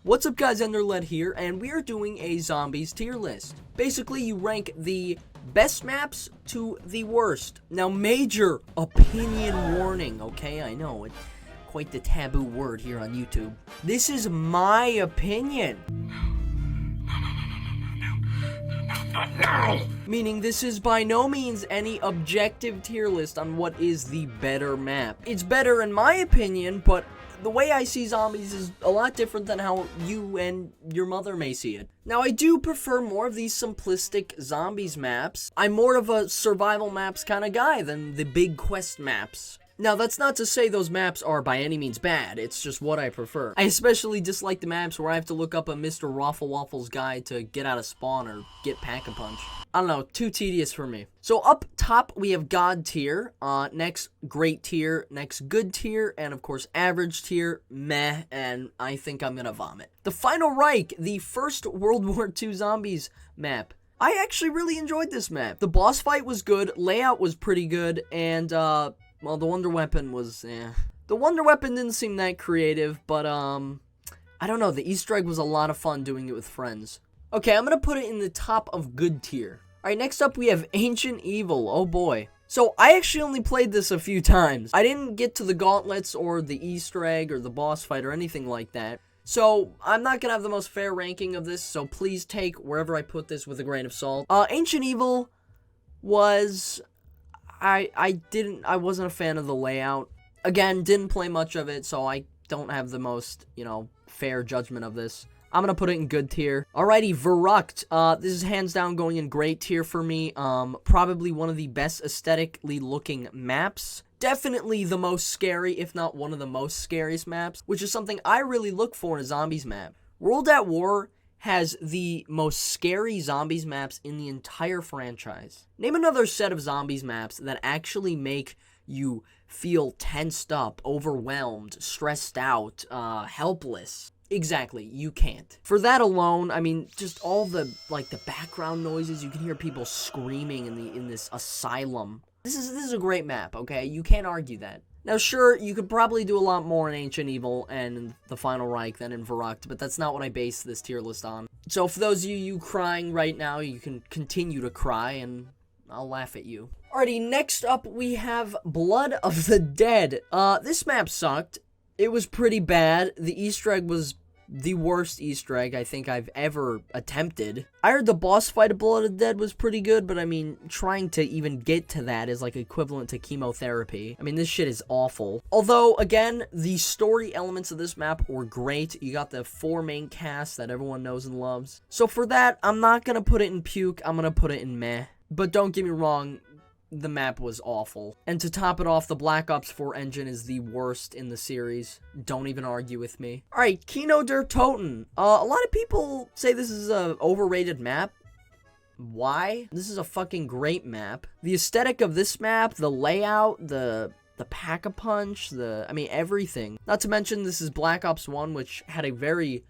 What's up guys, Enderled here, and we are doing a zombies tier list. Basically, you rank the best maps to the worst. Now, major opinion warning, okay? I know, it's quite the taboo word here on YouTube. This is my opinion. No. Meaning this is by no means any objective tier list on what is the better map. It's better in my opinion, but the way I see zombies is a lot different than how you and your mother may see it. Now, I do prefer more of these simplistic zombies maps. I'm more of a survival maps kind of guy than the big quest maps. Now, that's not to say those maps are by any means bad, it's just what I prefer. I especially dislike the maps where I have to look up a Mr. Raffle Waffles guide to get out of spawn or get Pack-a-Punch. I don't know, too tedious for me. So up top, we have God tier, next great tier, next good tier, and of course average tier, meh, and I think I'm gonna vomit. The Final Reich, the first World War II zombies map. I actually really enjoyed this map. The boss fight was good, layout was pretty good, and well, the Wonder Weapon was, The Wonder Weapon didn't seem that creative, but, I don't know, the Easter egg was a lot of fun doing it with friends. Okay, I'm gonna put it in the top of good tier. Alright, next up we have Ancient Evil, oh boy. So, I actually only played this a few times. I didn't get to the gauntlets or the Easter egg or the boss fight or anything like that. So, I'm not gonna have the most fair ranking of this, so please take wherever I put this with a grain of salt. Ancient Evil was... I wasn't a fan of the layout. Again, didn't play much of it, so I don't have the most, fair judgment of this. I'm gonna put it in good tier. Alrighty, Verrucht. This is hands down going in great tier for me. Probably one of the best aesthetically looking maps. Definitely the most scary, if not one of the most scariest maps, which is something I really look for in a zombies map. World at War has the most scary zombies maps in the entire franchise. Name another set of zombies maps that actually make you feel tensed up, overwhelmed, stressed out, helpless. Exactly, you can't. For that alone, I mean, just all the, the background noises, you can hear people screaming in this asylum. This is a great map, okay? You can't argue that. Now, sure, you could probably do a lot more in Ancient Evil and the Final Reich than in Verrucht, but that's not what I base this tier list on. So for those of you crying right now, you can continue to cry, and I'll laugh at you. Alrighty, next up, we have Blood of the Dead. This map sucked. It was pretty bad. The Easter egg was the worst Easter egg I think I've ever attempted. I heard the boss fight of Blood of the Dead was pretty good, but I mean, trying to even get to that is like equivalent to chemotherapy. I mean, this shit is awful. Although, again, the story elements of this map were great. You got the 4 main casts that everyone knows and loves. So for that, I'm not gonna put it in puke, I'm gonna put it in meh. But don't get me wrong, the map was awful. And to top it off, the Black Ops 4 engine is the worst in the series. Don't even argue with me. Alright, Kino Der Toten. A lot of people say this is a overrated map. Why? This is a fucking great map. The aesthetic of this map, the layout, the Pack-a-Punch, everything. Not to mention, this is Black Ops 1, which had a very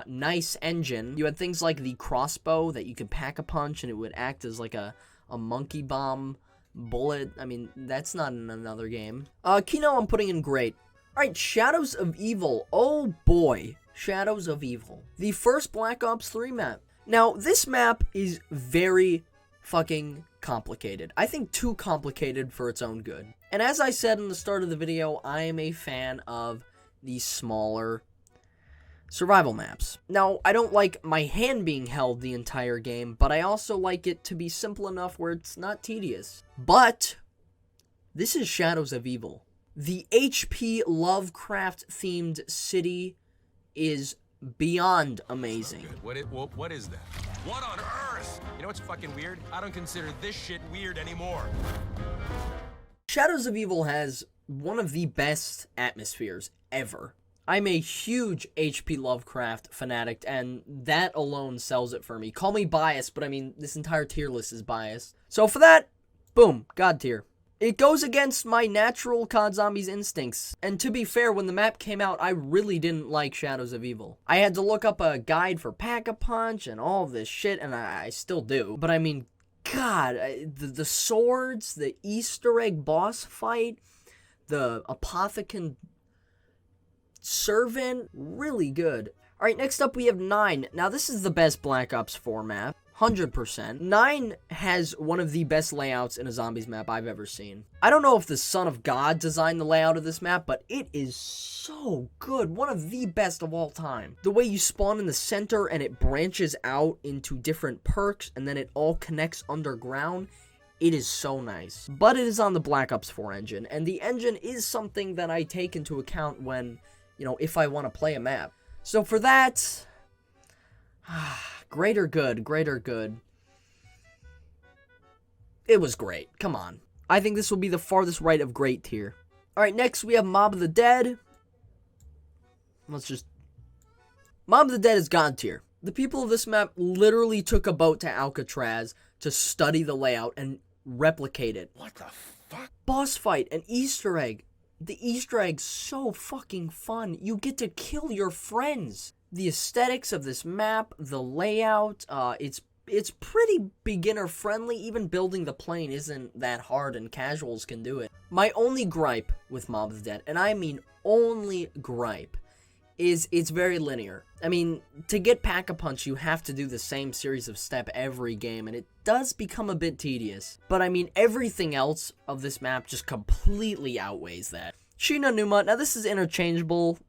nice engine. You had things like the crossbow that you could Pack-a-Punch, and it would act as like a monkey bomb bullet. I mean, that's not in another game. Kino, I'm putting in great. Alright, Shadows of Evil. Oh boy. Shadows of Evil. The first Black Ops 3 map. Now, this map is very fucking complicated. I think too complicated for its own good. And as I said in the start of the video, I am a fan of the smaller survival maps. Now, I don't like my hand being held the entire game, but I also like it to be simple enough where it's not tedious. But this is Shadows of Evil. The HP Lovecraft-themed city is beyond amazing. What is that? What on earth? You know what's fucking weird? I don't consider this shit weird anymore. Shadows of Evil has one of the best atmospheres ever. I'm a huge H.P. Lovecraft fanatic, and that alone sells it for me. Call me biased, but I mean, this entire tier list is biased. So for that, boom, God tier. It goes against my natural COD Zombies instincts. And to be fair, when the map came out, I really didn't like Shadows of Evil. I had to look up a guide for Pack-a-Punch and all of this shit, and I still do. But I mean, God, the swords, the Easter egg boss fight, the Apothecon servant, really good. Alright, next up we have 9. Now this is the best Black Ops 4 map. 100%. 9 has one of the best layouts in a zombies map I've ever seen. I don't know if the Son of God designed the layout of this map, but it is so good. One of the best of all time. The way you spawn in the center and it branches out into different perks and then it all connects underground. It is so nice. But it is on the Black Ops 4 engine, and the engine is something that I take into account when, if I want to play a map. So for that, greater good. It was great. Come on. I think this will be the farthest right of great tier. Alright, next we have Mob of the Dead. Mob of the Dead is God tier. The people of this map literally took a boat to Alcatraz to study the layout and replicate it. What the fuck? Boss fight, an Easter egg. The Easter egg's so fucking fun. You get to kill your friends. The aesthetics of this map, the layout, it's pretty beginner friendly. Even building the plane isn't that hard and casuals can do it. My only gripe with Mob of the Dead, and I mean only gripe, is it's very linear. I mean, to get Pack-a-Punch, you have to do the same series of steps every game, and it does become a bit tedious. But I mean, everything else of this map just completely outweighs that. Shina Numa, now this is interchangeable,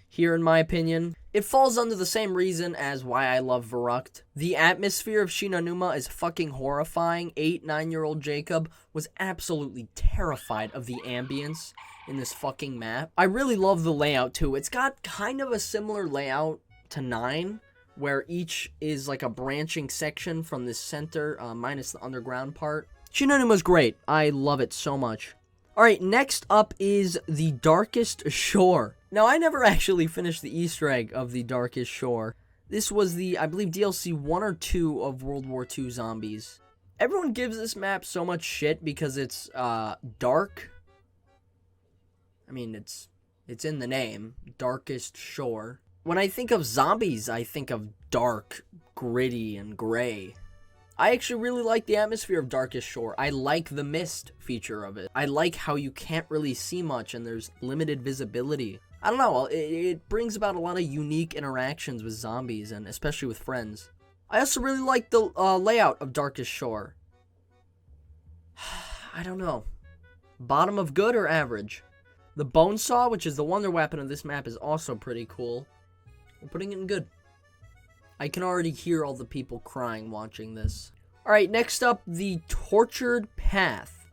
here in my opinion. It falls under the same reason as why I love Verrucht. The atmosphere of Shina Numa is fucking horrifying. 9-year-old Jacob was absolutely terrified of the ambience in this fucking map. I really love the layout too. It's got kind of a similar layout to 9, where each is like a branching section from the center, minus the underground part. Shina Numa's great. I love it so much. Alright, next up is the Darkest Shore. Now, I never actually finished the Easter egg of the Darkest Shore. This was the, I believe, DLC 1 or 2 of World War II Zombies. Everyone gives this map so much shit because it's, dark. I mean, it's in the name, Darkest Shore. When I think of zombies, I think of dark, gritty, and gray. I actually really like the atmosphere of Darkest Shore. I like the mist feature of it. I like how you can't really see much and there's limited visibility. I don't know, it brings about a lot of unique interactions with zombies and especially with friends. I also really like the layout of Darkest Shore. I don't know. Bottom of good or average? The Bone Saw, which is the wonder weapon of this map, is also pretty cool. We're putting it in good. I can already hear all the people crying watching this. Alright, next up, the Tortured Path.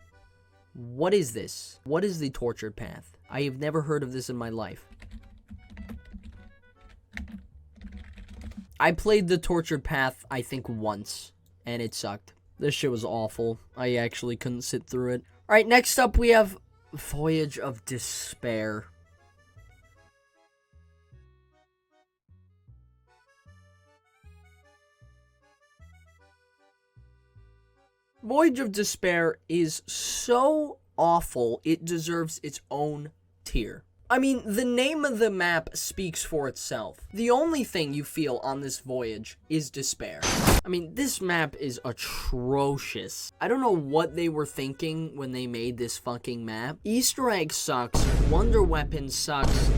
What is this? What is the Tortured Path? I have never heard of this in my life. I played the Tortured Path, I think, once, and it sucked. This shit was awful. I actually couldn't sit through it. Alright, next up we have Voyage of Despair. Voyage of Despair is so awful, it deserves its own tier. I mean, the name of the map speaks for itself. The only thing you feel on this voyage is despair. I mean, this map is atrocious. I don't know what they were thinking when they made this fucking map. Easter egg sucks, wonder weapon sucks,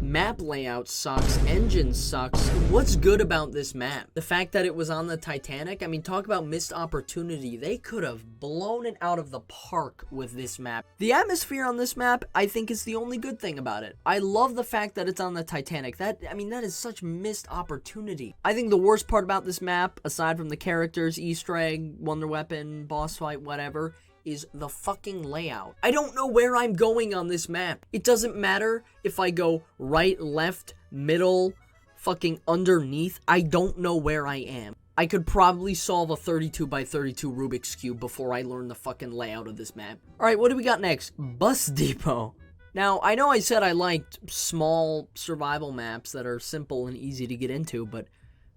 map layout sucks, engine sucks. What's good about this map? The fact that it was on the Titanic? I mean, talk about missed opportunity. They could have blown it out of the park with this map. The atmosphere on this map, I think, is the only good thing about it. I love the fact that it's on the Titanic. That is such missed opportunity. I think the worst part about this map, aside from the characters, Easter egg, wonder weapon, boss fight, whatever, is the fucking layout. I don't know where I'm going on this map. It doesn't matter if I go right, left, middle, fucking underneath. I don't know where I am. I could probably solve a 32 by 32 Rubik's Cube before I learn the fucking layout of this map. Alright, what do we got next? Bus Depot. Now, I know I said I liked small survival maps that are simple and easy to get into, but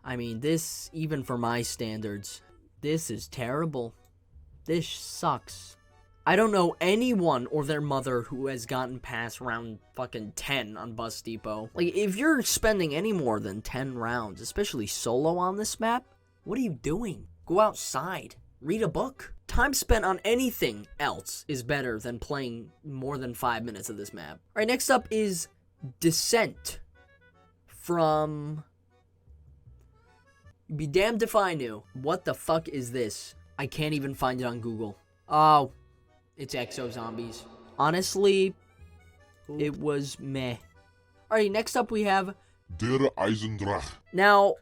I mean, this, even for my standards, this is terrible. This sucks. I don't know anyone or their mother who has gotten past round fucking 10 on Bus Depot. Like, if you're spending any more than 10 rounds, especially solo on this map, what are you doing? Go outside. Read a book. Time spent on anything else is better than playing more than 5 minutes of this map. Alright, next up is Descent. from... Be damned if I knew. What the fuck is this? I can't even find it on Google. Oh, it's Exo Zombies. Honestly, it was meh. Alright, next up we have... Der Eisendrache. Now,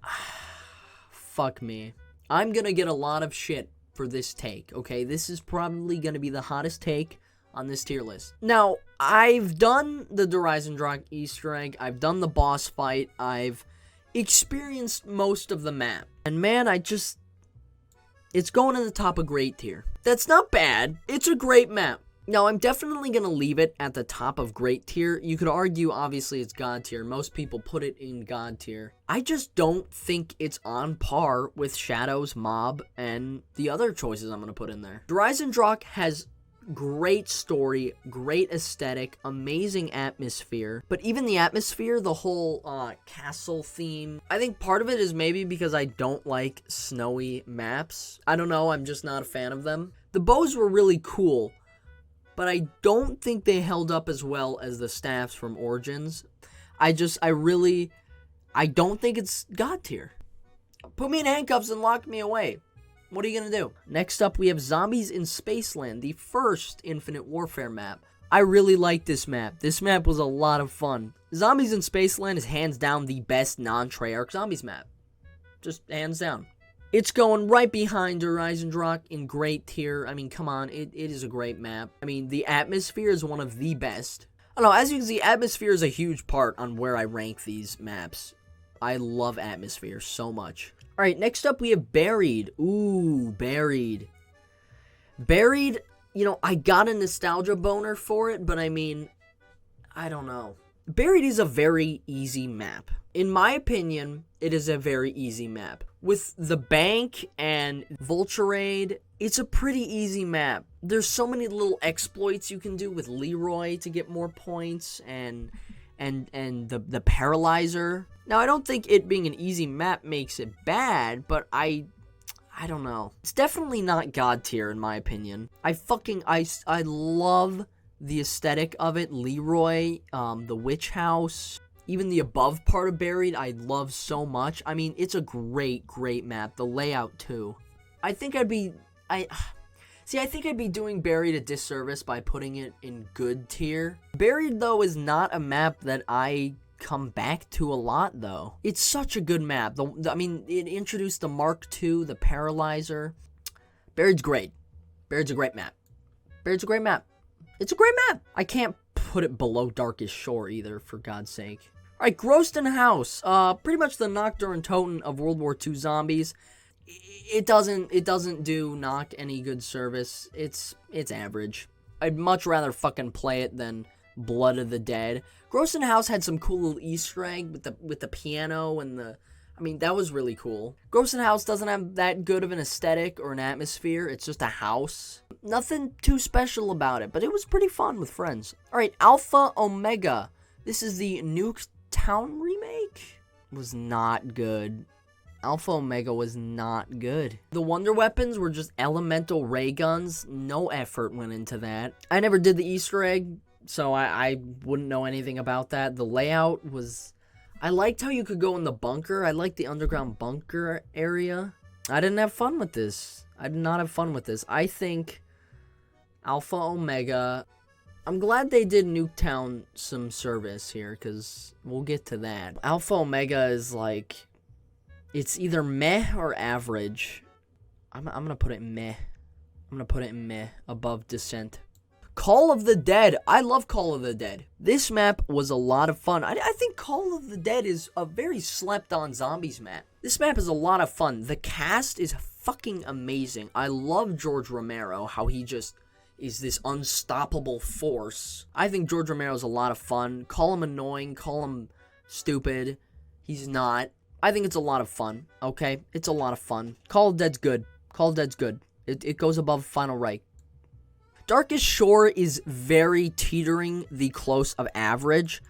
fuck me. I'm gonna get a lot of shit for this take, okay? This is probably gonna be the hottest take on this tier list. Now, I've done the Der Eisendrache Easter egg. I've done the boss fight. I've experienced most of the map. And man, it's going to the top of great tier. That's not bad. It's a great map. Now, I'm definitely going to leave it at the top of great tier. You could argue, obviously, it's God tier. Most people put it in God tier. I just don't think it's on par with Shadows, Mob, and the other choices I'm going to put in there. Der Eisendrache has great story, great aesthetic, amazing atmosphere. But even the atmosphere, the whole castle theme, I think part of it is maybe because I don't like snowy maps. I don't know, I'm just not a fan of them. The bows were really cool, but I don't think they held up as well as the staffs from Origins. I don't think it's God tier. Put me in handcuffs and lock me away. What are you gonna do? Next up, we have Zombies in Spaceland, the first Infinite Warfare map. I really like this map. This map was a lot of fun. Zombies in Spaceland is hands down the best non-Treyarch Zombies map. Just hands down. It's going right behind Der Eisendrache in great tier. I mean, come on, it is a great map. I mean, the atmosphere is one of the best. I don't know, as you can see, atmosphere is a huge part on where I rank these maps. I love atmosphere so much. Alright, next up we have Buried. Ooh, Buried. Buried, you know, I got a nostalgia boner for it, but I mean, I don't know. Buried is a very easy map. In my opinion, it is a very easy map. With the bank and Vulture Raid, it's a pretty easy map. There's so many little exploits you can do with Leroy to get more points, and the Paralyzer. Now, I don't think it being an easy map makes it bad, but I don't know. It's definitely not God tier, in my opinion. I love the aesthetic of it. Leroy, the Witch House, even the above part of Buried, I love so much. I mean, it's a great, great map. The layout, too. I think I'd be doing Buried a disservice by putting it in good tier. Buried, though, is not a map that I come back to a lot, though. It's such a good map. I mean, it introduced the Mark II, the Paralyzer. Buried's great. Buried's a great map. Buried's a great map. It's a great map. I can't put it below Darkest Shore either, for God's sake. Alright, Groston House. Pretty much the Kino Der Toten of World War II zombies. It doesn't do Knock any good service. It's average. I'd much rather fucking play it than Blood of the Dead. Groston House had some cool little Easter egg with the piano and I mean, that was really cool. Groston House doesn't have that good of an aesthetic or an atmosphere. It's just a house. Nothing too special about it, but it was pretty fun with friends. Alright, Alpha Omega. This is the Nuketown remake. Was not good. Alpha Omega was not good. The wonder weapons were just elemental ray guns. No effort went into that. I never did the Easter egg, so I wouldn't know anything about that. The layout was... I liked how you could go in the bunker. I liked the underground bunker area. I didn't have fun with this. I did not have fun with this. I think Alpha Omega... I'm glad they did Nuketown some service here, because we'll get to that. Alpha Omega is like... It's either meh or average. I'm gonna put it in meh. I'm gonna put it in meh, above Descent. Call of the Dead. I love Call of the Dead. This map was a lot of fun. I think Call of the Dead is a very slept-on zombies map. This map is a lot of fun. The cast is fucking amazing. I love George Romero, how he just is this unstoppable force. I think George Romero's a lot of fun. Call him annoying, call him stupid. He's not. I think it's a lot of fun, okay? It's a lot of fun. Call of Dead's good. Call of Dead's good. It goes above Final Reich. Darkest Shore is very teetering the close of average.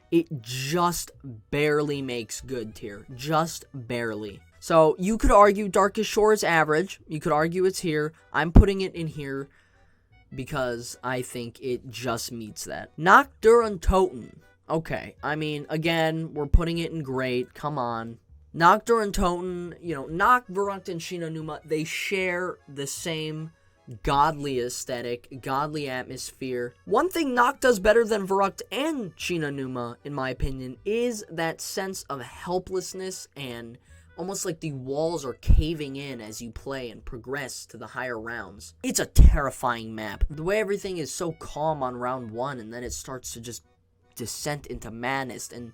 It just barely makes good tier. Just barely. So, you could argue Darkest Shore is average. You could argue it's here. I'm putting it in here because I think it just meets that. Kino Der Toten. Okay. I mean, again, we're putting it in great. Come on. Kino Der Toten, you know, Nacht, Verrückt, and Shi no Numa, they share the same godly aesthetic, godly atmosphere. One thing Nacht does better than Verrückt and Shi no Numa, in my opinion, is that sense of helplessness and almost like the walls are caving in as you play and progress to the higher rounds. It's a terrifying map. The way everything is so calm on round 1 and then it starts to just descent into madness, and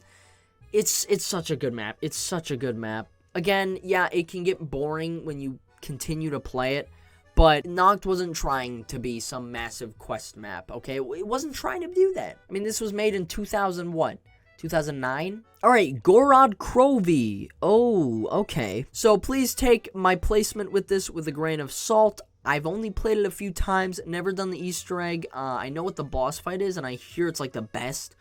it's such a good map. It's such a good map. Again, yeah, it can get boring when you continue to play it, but Nacht wasn't trying to be some massive quest map, okay? It wasn't trying to do that. I mean, this was made in 2001. 2009? Alright, Gorod Krovi. Oh, okay. So please take my placement with this with a grain of salt. I've only played it a few times, never done the Easter egg. I know what the boss fight is, and I hear it's like the best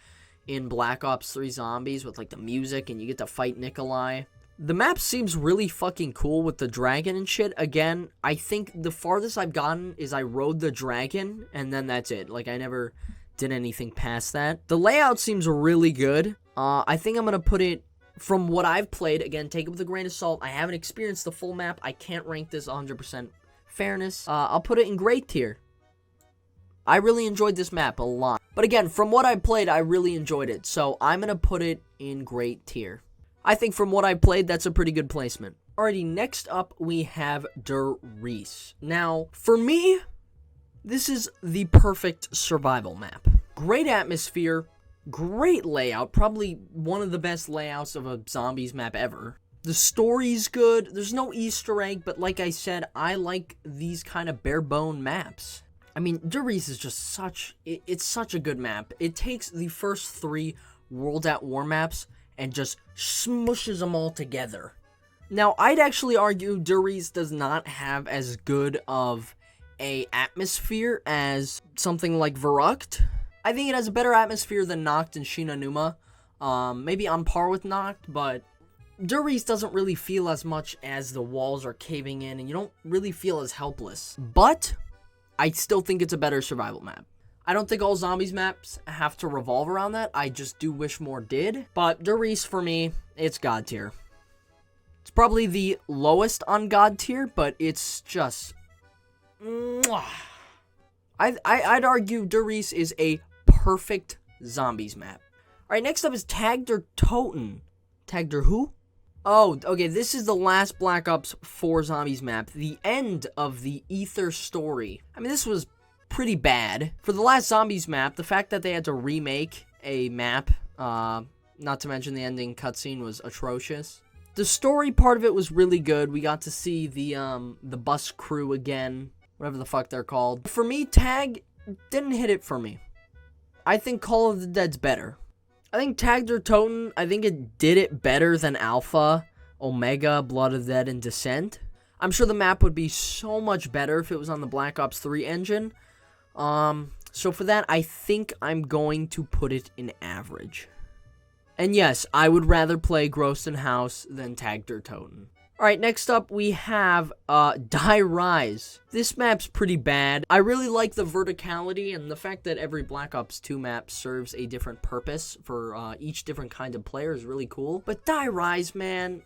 in Black Ops 3 Zombies with like the music, and you get to fight Nikolai. The map seems really fucking cool with the dragon and shit. Again, I think the farthest I've gotten is I rode the dragon, and then that's it. Like, I never did anything past that. The layout seems really good. I think I'm gonna put it, from what I've played, again, take it with a grain of salt. I haven't experienced the full map. I can't rank this 100% fairness. I'll put it in great tier. I really enjoyed this map a lot. But again, from what I played, I really enjoyed it. So I'm gonna put it in great tier. I think from what I played, that's a pretty good placement. Alrighty, next up we have Der Riese. Now, for me, this is the perfect survival map. Great atmosphere, great layout, probably one of the best layouts of a zombies map ever. The story's good, there's no Easter egg, but like I said, I like these kind of bare bone maps. I mean, Der Riese is just it's such a good map. It takes the first 3 World at War maps and just smushes them all together. Now, I'd actually argue Der Riese does not have as good of a atmosphere as something like Verrückt. I think it has a better atmosphere than Nacht and Shi no Numa. Maybe on par with Nacht, but Der Riese doesn't really feel as much as the walls are caving in, and you don't really feel as helpless. But I still think it's a better survival map. I don't think all zombies maps have to revolve around that. I just do wish more did. But Der Riese, for me, it's God tier. It's probably the lowest on God tier, but it's just... I'd argue Der Riese is a perfect zombies map. Alright, next up is Tag Der Toten. Tag Der who? Oh, okay, this is the last Black Ops 4 Zombies map, the end of the Ether story. I mean, this was pretty bad. For the last Zombies map, the fact that they had to remake a map, not to mention the ending cutscene, was atrocious. The story part of it was really good. We got to see the bus crew again, whatever the fuck they're called. For me, Tag didn't hit it for me. I think Call of the Dead's better. I think Tag Der Toten, I think it did it better than Alpha, Omega, Blood of the Dead, and Descent. I'm sure the map would be so much better if it was on the Black Ops 3 engine. So for that, I think I'm going to put it in average. And yes, I would rather play Ghost and House than Tag Der Toten. Alright, next up we have Die Rise. This map's pretty bad. I really like the verticality and the fact that every Black Ops 2 map serves a different purpose for each different kind of player is really cool. But Die Rise, man,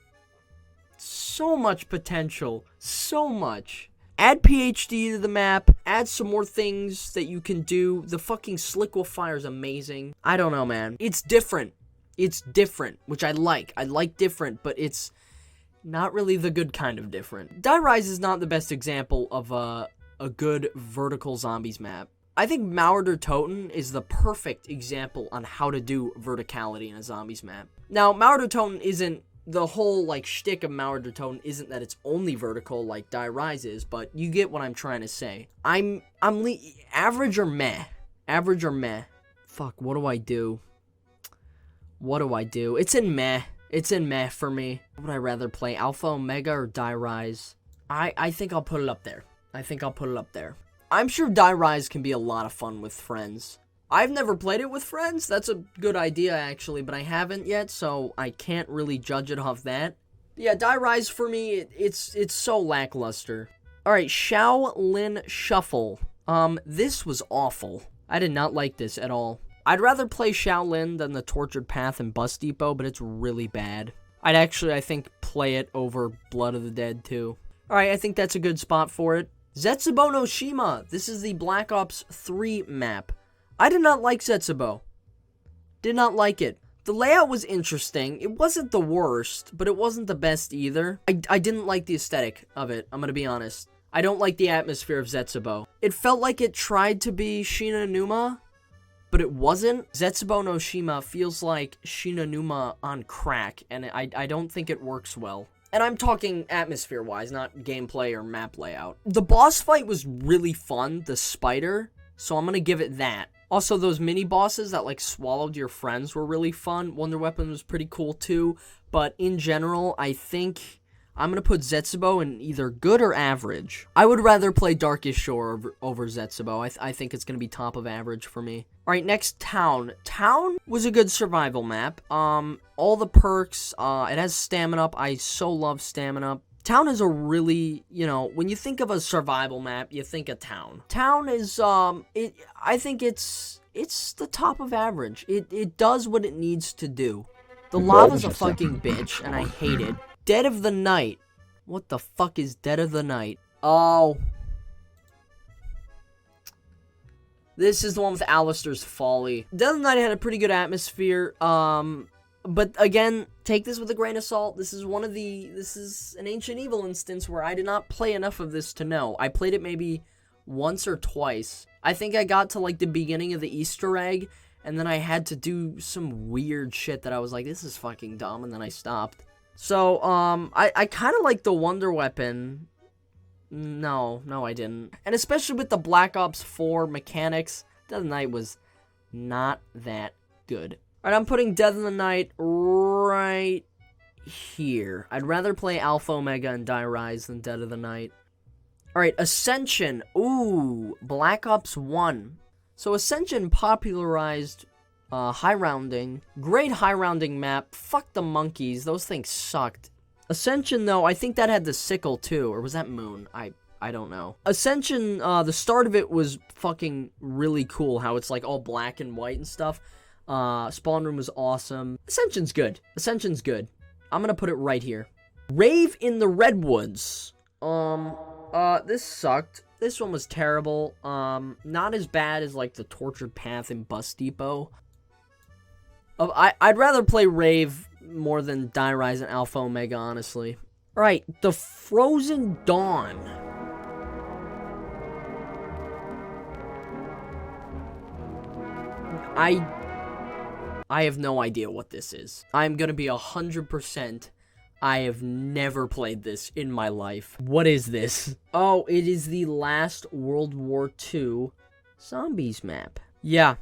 so much potential. So much. Add PhD to the map, add some more things that you can do. The fucking Sliquify is amazing. I don't know, man. It's different. It's different, which I like. I like different, but it's not really the good kind of different. Die Rise is not the best example of a good vertical zombies map. I think Kino Der Toten is the perfect example on how to do verticality in a zombies map. Now, Kino Der Toten isn't, the whole, like, shtick of Kino Der Toten isn't that it's only vertical like Die Rise is, but you get what I'm trying to say. I'm average or meh? Average or meh? Fuck, what do I do? What do I do? It's in meh. It's in meh for me. Would I rather play Alpha, Omega, or Die Rise? I think I'll put it up there. I think I'll put it up there. I'm sure Die Rise can be a lot of fun with friends. I've never played it with friends. That's a good idea, actually, but I haven't yet, so I can't really judge it off that. Yeah, Die Rise, for me, it's so lackluster. Alright, Shaolin Shuffle. This was awful. I did not like this at all. I'd rather play Shaolin than the Tortured Path and Bus Depot, but it's really bad. I'd actually, I think, play it over Blood of the Dead, too. Alright, I think that's a good spot for it. Zetsubou no Shima. This is the Black Ops 3 map. I did not like Zetsubou. Did not like it. The layout was interesting. It wasn't the worst, but it wasn't the best either. I didn't like the aesthetic of it, I'm gonna be honest. I don't like the atmosphere of Zetsubou. It felt like it tried to be Shinonuma, but it wasn't. Zetsubou no Shima feels like Shinonuma on crack, and I don't think it works well. And I'm talking atmosphere-wise, not gameplay or map layout. The boss fight was really fun, the spider, so I'm gonna give it that. Also, those mini-bosses that, like, swallowed your friends were really fun. Wonder Weapon was pretty cool, too. But in general, I think I'm gonna put Zetsubou in either good or average. I would rather play Darkest Shore over Zetsubou. I think it's gonna be top of average for me. Alright, next, Town. Town was a good survival map. All the perks, it has stamina up. I so love stamina up. Town is a really, you know, when you think of a survival map, you think of Town. Town is, I think it's the top of average. It does what it needs to do. The lava's a fucking bitch, and I hate it. Dead of the Night. What the fuck is Dead of the Night? Oh. This is the one with Alistair's Folly. Dead of the Night had a pretty good atmosphere, but again, take this with a grain of salt. This is an Ancient Evil instance where I did not play enough of this to know. I played it maybe once or twice. I think I got to, like, the beginning of the Easter egg, and then I had to do some weird shit that I was like, this is fucking dumb, and then I stopped. So, I kind of like the Wonder Weapon. No, I didn't. And especially with the Black Ops 4 mechanics, Dead of the Night was not that good. Alright, I'm putting Dead of the Night right here. I'd rather play Alpha Omega and Die Rise than Dead of the Night. Alright, Ascension. Ooh, Black Ops 1. So Ascension popularized high rounding. Great high rounding map. Fuck the monkeys. Those things sucked. Ascension, though, I think that had the sickle, too. Or was that Moon? I don't know. Ascension, the start of it was fucking really cool. How it's, like, all black and white and stuff. Spawn Room was awesome. Ascension's good. Ascension's good. I'm gonna put it right here. Rave in the Redwoods. This sucked. This one was terrible. Not as bad as, like, the Tortured Path and Bus Depot. I'd rather play Rave more than Die Rise and Alpha Omega, honestly. Alright, The Frozen Dawn. I have no idea what this is. I'm gonna be 100%. I have never played this in my life. What is this? Oh, it is the last World War II Zombies map. Yeah,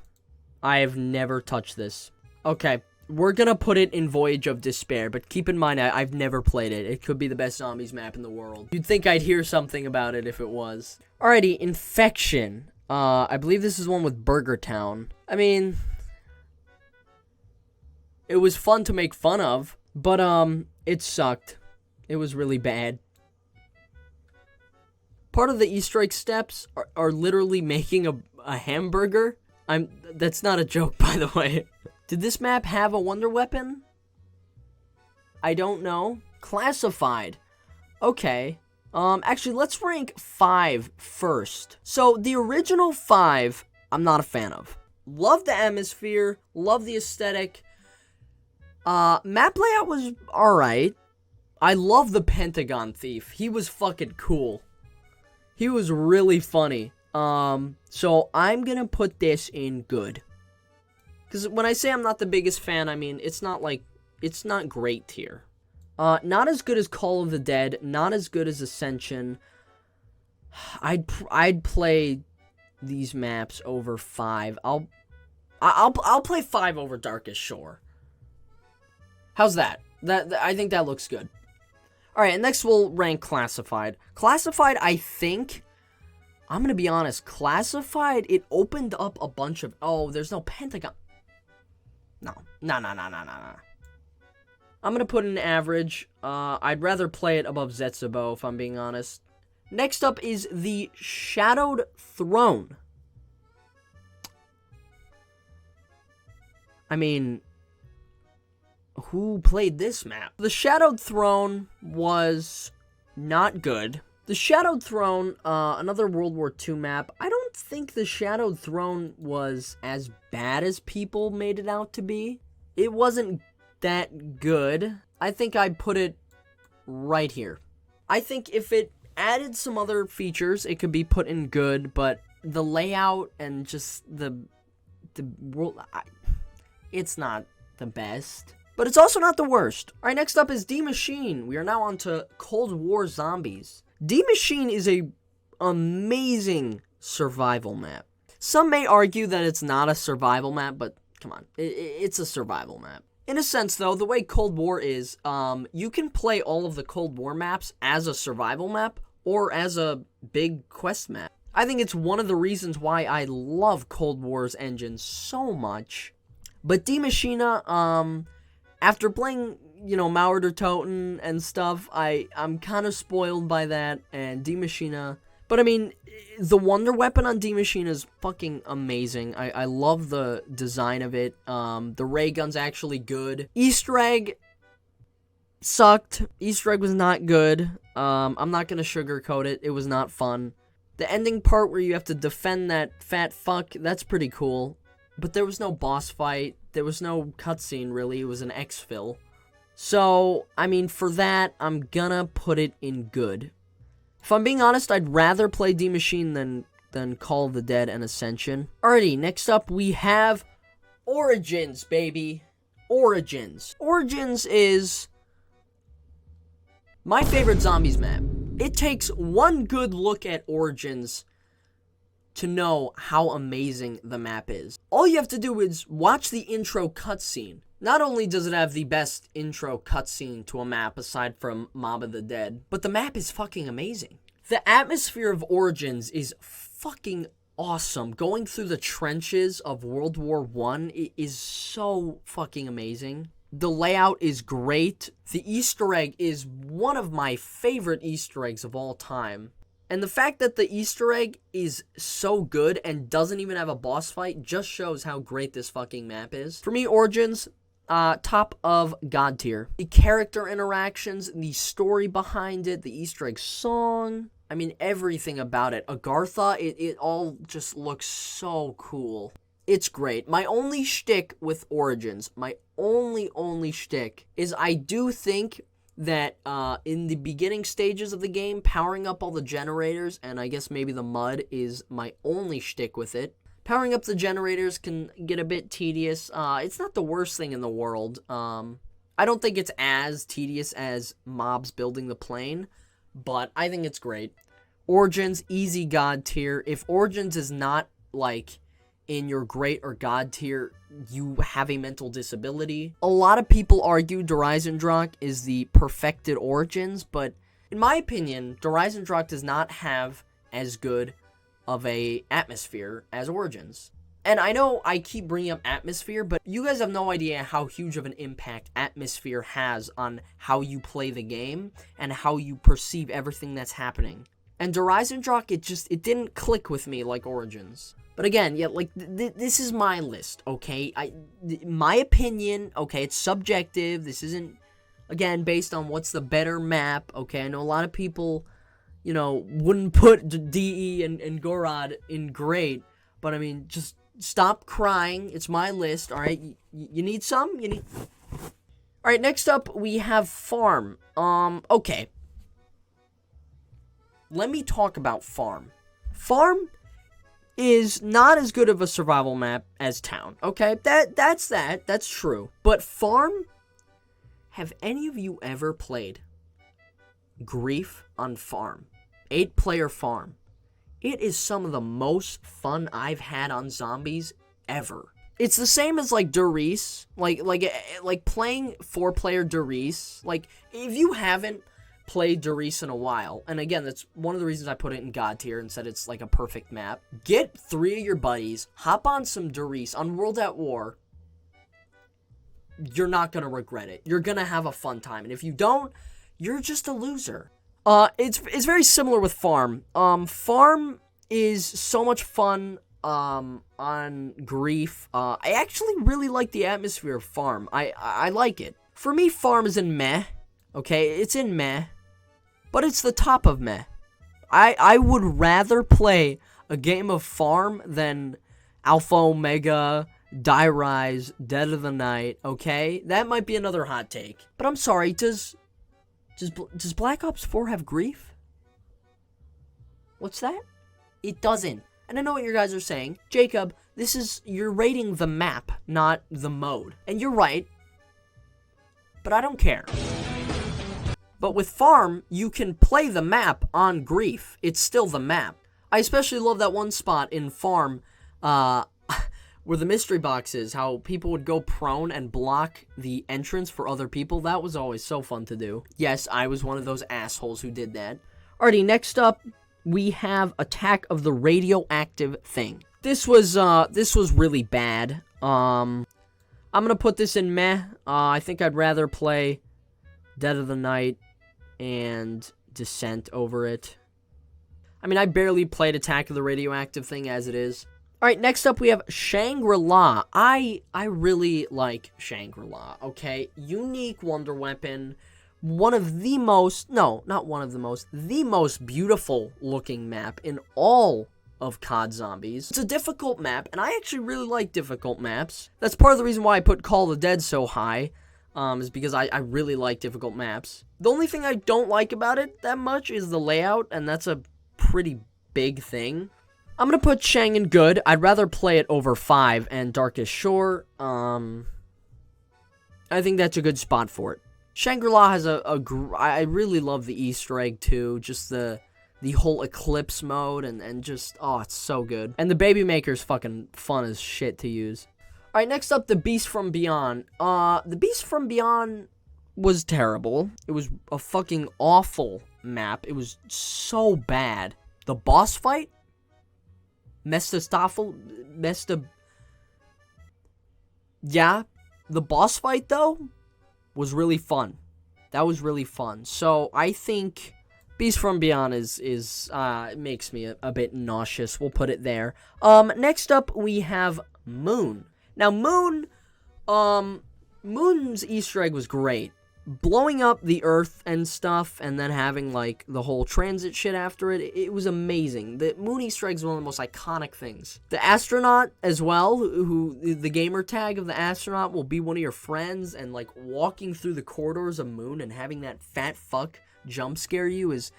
I have never touched this. Okay, we're gonna put it in Voyage of Despair, but keep in mind, I've never played it. It could be the best zombies map in the world. You'd think I'd hear something about it if it was. Alrighty, Infection. I believe this is one with Burger Town. I mean, it was fun to make fun of, but, it sucked. It was really bad. Part of the Easter egg steps are literally making a hamburger. That's not a joke, by the way. Did this map have a Wonder Weapon? I don't know. Classified. Okay. Actually, let's rank 5 first. So, the original 5, I'm not a fan of. Love the atmosphere, love the aesthetic. Map layout was alright. I love the Pentagon Thief. He was fucking cool. He was really funny. So I'm gonna put this in good. Because when I say I'm not the biggest fan, I mean, it's not great tier. Not as good as Call of the Dead, not as good as Ascension. I'd play these maps over 5. I'll play 5 over Darkest Shore. How's that? I think that looks good. Alright, and next we'll rank Classified. Classified, I think, I'm gonna be honest, Classified, it opened up a bunch of, oh, there's no Pentagon. No. I'm gonna put an average. I'd rather play it above Zetsubou, if I'm being honest. Next up is the Shadowed Throne. I mean, who played this map? The Shadowed Throne was not good. The Shadowed Throne, another World War II map, I don't think the Shadowed Throne was as bad as people made it out to be. It wasn't that good. I think I'd put it right here. I think if it added some other features, it could be put in good, but the layout and just the world, it's not the best. But it's also not the worst. Alright, next up is D Machine. We are now on to Cold War Zombies. D Machine is a amazing survival map. Some may argue that it's not a survival map, but come on, it's a survival map. In a sense, though, the way Cold War is, you can play all of the Cold War maps as a survival map or as a big quest map. I think it's one of the reasons why I love Cold War's engine so much. But D Machina, after playing, Kino Der Toten and stuff, I'm kind of spoiled by that, and D Machina. But I mean, the Wonder Weapon on D Machina is fucking amazing. I love the design of it. The ray gun's actually good. Easter egg sucked. Easter egg was not good. I'm not gonna sugarcoat it. It was not fun. The ending part where you have to defend that fat fuck, that's pretty cool. But there was no boss fight. There was no cutscene, really. It was an exfil. So, I mean, for that, I'm gonna put it in good. If I'm being honest, I'd rather play D Machine than Call of the Dead and Ascension. Alrighty, next up we have Origins, baby. Origins. Origins is my favorite zombies map. It takes one good look at Origins to know how amazing the map is. All you have to do is watch the intro cutscene. Not only does it have the best intro cutscene to a map aside from Mob of the Dead, but the map is fucking amazing. The atmosphere of Origins is fucking awesome. Going through the trenches of World War I is so fucking amazing. The layout is great. The Easter egg is one of my favorite Easter eggs of all time. And the fact that the Easter egg is so good and doesn't even have a boss fight just shows how great this fucking map is. For me, Origins, top of God tier. The character interactions, the story behind it, the Easter egg song, I mean, everything about it. Agartha, it all just looks so cool. It's great. My only shtick with Origins, my only shtick, is I do think that in the beginning stages of the game, powering up all the generators, and I guess maybe the mud is my only shtick with it. Powering up the generators can get a bit tedious. It's not the worst thing in the world. I don't think it's as tedious as mobs building the plane, but I think it's great. Origins, easy God tier. If Origins is not, like, in your great or God tier, you have a mental disability. A lot of people argue Der Eisendrache is the perfected Origins, but in my opinion, Der Eisendrache does not have as good of a atmosphere as Origins. And I know I keep bringing up atmosphere, but you guys have no idea how huge of an impact atmosphere has on how you play the game and how you perceive everything that's happening. And Der Eisendrache, it didn't click with me like Origins. But again, yeah, like, this is my list, okay? My opinion, okay, it's subjective. This isn't, again, based on what's the better map, okay? I know a lot of people, wouldn't put DE and Gorod in great. But, I mean, just stop crying. It's my list, all right? You need some? All right, next up, we have Farm. Okay. Let me talk about Farm. Farm is not as good of a survival map as Town, okay? That's true. But Farm, have any of you ever played Grief on Farm? 8-player Farm. It is some of the most fun I've had on zombies ever. It's the same as, like, Der Riese, like playing 4-player Der Riese. Like, if you haven't played Der Riese in a while, and again, that's one of the reasons I put it in God tier and said it's like a perfect map. Get 3 of your buddies, hop on some Der Riese on World at War. You're not gonna regret it. You're gonna have a fun time, and if you don't, you're just a loser. It's very similar with Farm. Farm is so much fun on Grief. I actually really like the atmosphere of Farm. I like it. For me, Farm is in meh. Okay, it's in meh. But it's the top of meh. I would rather play a game of Farm than Alpha Omega, Die Rise, Dead of the Night, okay? That might be another hot take. But I'm sorry, does Black Ops 4 have Grief? What's that? It doesn't. And I know what you guys are saying. Jacob, you're rating the map, not the mode. And you're right. But I don't care. But with Farm, you can play the map on Grief. It's still the map. I especially love that one spot in Farm, where the mystery box is, how people would go prone and block the entrance for other people. That was always so fun to do. Yes, I was one of those assholes who did that. Alrighty, next up, we have Attack of the Radioactive Thing. This was really bad. I'm gonna put this in meh. I think I'd rather play Dead of the Night and Descent over it. I mean, I barely played Attack of the Radioactive Thing as it is. Alright, next up we have Shangri-La. I really like Shangri-La, okay? Unique wonder weapon. One of the most, no, not one of the most, the most beautiful looking map in all of COD Zombies. It's a difficult map, and I actually really like difficult maps. That's part of the reason why I put Call of the Dead so high, is because I really like difficult maps. The only thing I don't like about it that much is the layout, and that's a pretty big thing. I'm gonna put Shang in good. I'd rather play it over 5 and Darkest Shore. I think that's a good spot for it. Shangri-La has I really love the Easter egg too. Just the whole Eclipse mode and just, oh, it's so good. And the Baby Maker's fucking fun as shit to use. Alright, next up, the Beast from Beyond. The Beast from Beyond was terrible. It was a fucking awful map. It was so bad. The boss fight? Yeah, the boss fight, though, was really fun. That was really fun. So, I think Beast from Beyond makes me a bit nauseous. We'll put it there. Next up, we have Moon. Now, Moon's Easter egg was great. Blowing up the Earth and stuff, and then having, like, the whole transit shit after it, it was amazing. The Moon Easter egg is one of the most iconic things. The astronaut, as well, who the gamer tag of the astronaut will be one of your friends, and, like, walking through the corridors of Moon and having that fat fuck jump scare you is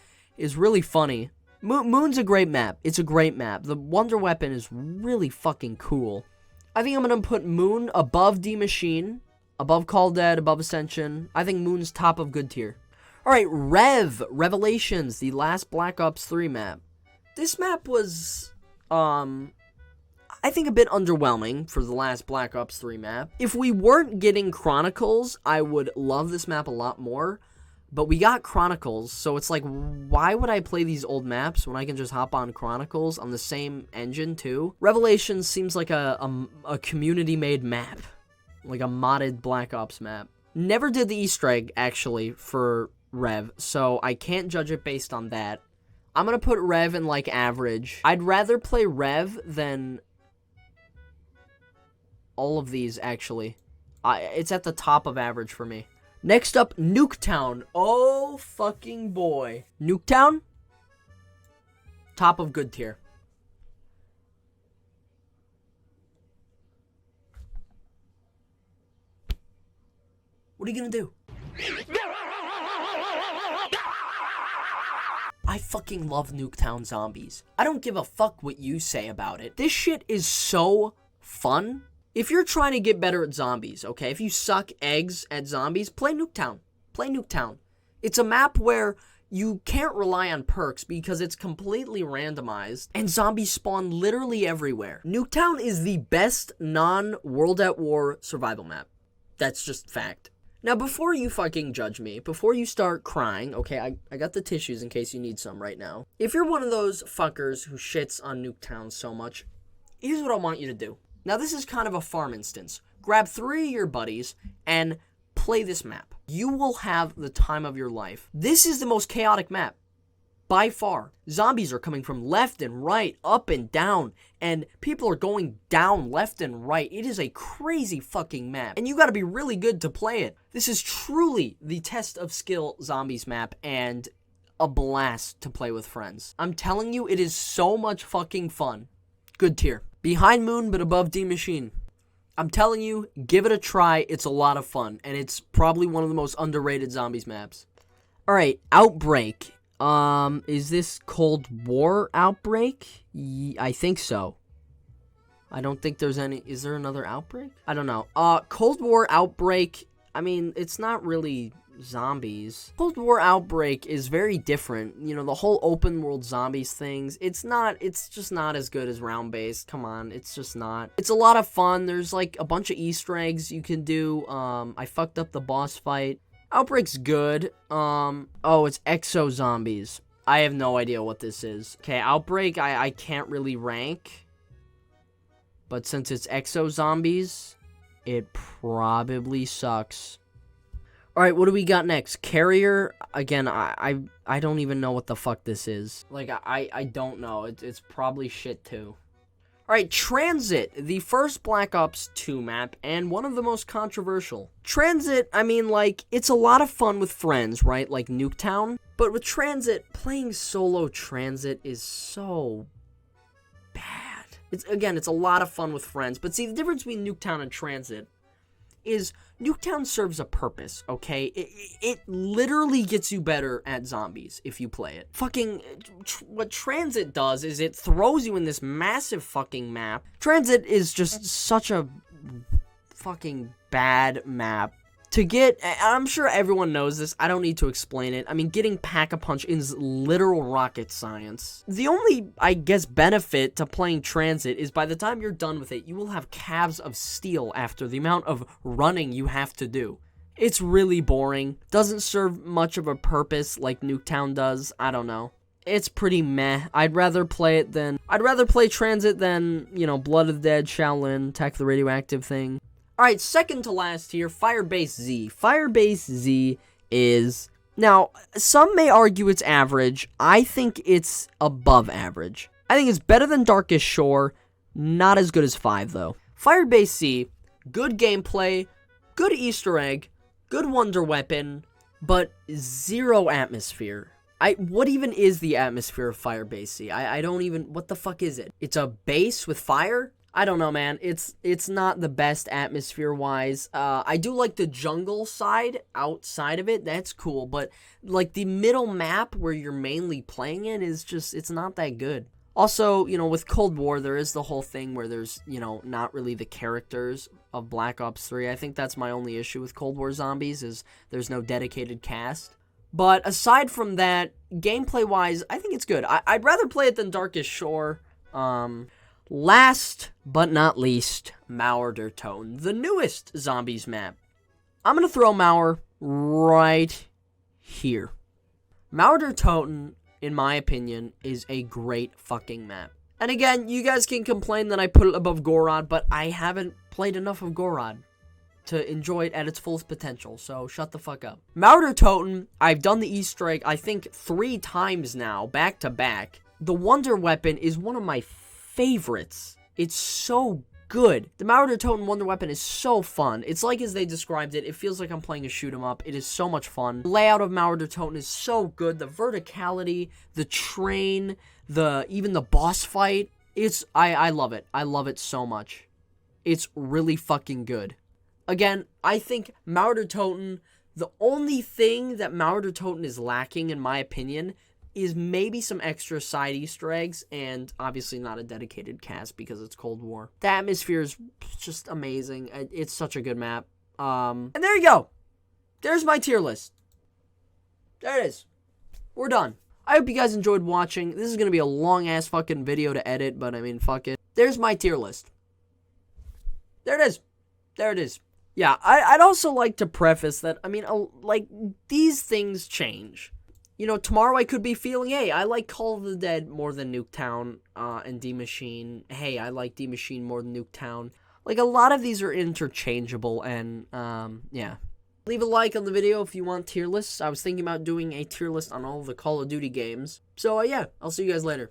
really funny. Moon's a great map. It's a great map. The Wonder Weapon is really fucking cool. I think I'm gonna put Moon above D-Machine, above Call of Dead, above Ascension. I think Moon's top of good tier. Alright, Revelations, the last Black Ops 3 map. This map was, I think a bit underwhelming for the last Black Ops 3 map. If we weren't getting Chronicles, I would love this map a lot more. But we got Chronicles, so it's like, why would I play these old maps when I can just hop on Chronicles on the same engine too? Revelations seems like a community-made map. Like a modded Black Ops map. Never did the Easter egg, actually, for Rev, so I can't judge it based on that. I'm gonna put Rev in, like, average. I'd rather play Rev than all of these, actually. It's at the top of average for me. Next up, Nuketown. Oh, fucking boy. Nuketown? Top of good tier. What are you gonna do? I fucking love Nuketown Zombies. I don't give a fuck what you say about it. This shit is so fun. If you're trying to get better at zombies, okay? If you suck eggs at zombies, play Nuketown. Play Nuketown. It's a map where you can't rely on perks because it's completely randomized, and zombies spawn literally everywhere. Nuketown is the best non-World at War survival map. That's just fact. Now, before you fucking judge me, before you start crying, okay, I got the tissues in case you need some right now. If you're one of those fuckers who shits on Nuketown so much, here's what I want you to do. Now, this is kind of a farm instance. Grab 3 of your buddies and play this map. You will have the time of your life. This is the most chaotic map. by far. Zombies are coming from left and right, up and down, and people are going down left and right. It is a crazy fucking map, and you gotta be really good to play it. This is truly the test of skill zombies map, and a blast to play with friends. I'm telling you, it is so much fucking fun. Good tier. Behind Moon, but above D Machine. I'm telling you, give it a try. It's a lot of fun, and it's probably one of the most underrated zombies maps. Alright, Outbreak. Is this Cold War Outbreak? I think so. I don't think there's any... Is there another Outbreak? I don't know. Cold War Outbreak, I mean, it's not really zombies. Cold War Outbreak is very different. You know, the whole open world zombies things, it's just not as good as round-based. Come on, it's just not. It's a lot of fun. There's, like, a bunch of Easter eggs you can do. I fucked up the boss fight. Outbreak's good. Oh, it's Exo Zombies. I have no idea what this is. Okay, Outbreak, I can't really rank. But since it's Exo Zombies, it probably sucks. Alright, what do we got next? Carrier. Again, I don't even know what the fuck this is. Like, I don't know. It's probably shit, too. Alright, Transit, the first Black Ops 2 map, and one of the most controversial. Transit, I mean, like, it's a lot of fun with friends, right? Like Nuketown. But with Transit, playing solo Transit is so bad. It's a lot of fun with friends. But see, the difference between Nuketown and Transit is Nuketown serves a purpose, okay? It literally gets you better at zombies if you play it. Fucking, what Transit does is it throws you in this massive fucking map. Transit is just such a fucking bad map. To get, I'm sure everyone knows this, I don't need to explain it. I mean, getting Pack-a-Punch is literal rocket science. The only, I guess, benefit to playing Transit is by the time you're done with it, you will have calves of steel after the amount of running you have to do. It's really boring. Doesn't serve much of a purpose like Nuketown does. I don't know. It's pretty meh. I'd rather play Transit than, you know, Blood of the Dead, Shaolin, Attack the Radioactive thing. Alright, second to last here, Firebase Z. Firebase Z is... Now, some may argue it's average. I think it's above average. I think it's better than Darkest Shore. Not as good as 5, though. Firebase Z, good gameplay, good Easter egg, good wonder weapon, but zero atmosphere. What even is the atmosphere of Firebase Z? I don't even... What the fuck is it? It's a base with fire? I don't know, man. It's not the best atmosphere-wise. I do like the jungle side outside of it. That's cool. But, like, the middle map where you're mainly playing it is just... It's not that good. Also, you know, with Cold War, there is the whole thing where there's, you know, not really the characters of Black Ops 3. I think that's my only issue with Cold War Zombies, is there's no dedicated cast. But aside from that, gameplay-wise, I think it's good. I'd rather play it than Darkest Shore. Last but not least, Kino Der Toten, the newest zombies map. I'm going to throw Kino right here. Kino Der Toten, in my opinion, is a great fucking map. And again, you guys can complain that I put it above Gorod, but I haven't played enough of Gorod to enjoy it at its fullest potential, so shut the fuck up. Kino Der Toten, I've done the Easter egg, I think 3 times now, back to back. The Wonder Weapon is one of my favorites. It's so good. The Kino Der Toten Wonder Weapon is so fun. It's like as they described it, it feels like I'm playing a shoot 'em up. It is so much fun. The layout of Kino Der Toten is so good. The verticality, the train, even the boss fight. I love it. I love it so much. It's really fucking good. Again, I think Kino Der Toten, the only thing that Kino Der Toten is lacking, in my opinion, is maybe some extra side Easter eggs, and obviously not a dedicated cast because it's Cold War. The atmosphere is just amazing. It's such a good map. And there you go. There's my tier list. There it is. We're done. I hope you guys enjoyed watching. This is going to be a long-ass fucking video to edit, but I mean, fuck it. There's my tier list. There it is. There it is. Yeah, I'd also like to preface that, I mean, like, these things change. You know, tomorrow I could be feeling, hey, I like Call of the Dead more than Nuketown and D Machine. Hey, I like D Machine more than Nuketown. Like, a lot of these are interchangeable, and, yeah. Leave a like on the video if you want tier lists. I was thinking about doing a tier list on all the Call of Duty games. So, yeah, I'll see you guys later.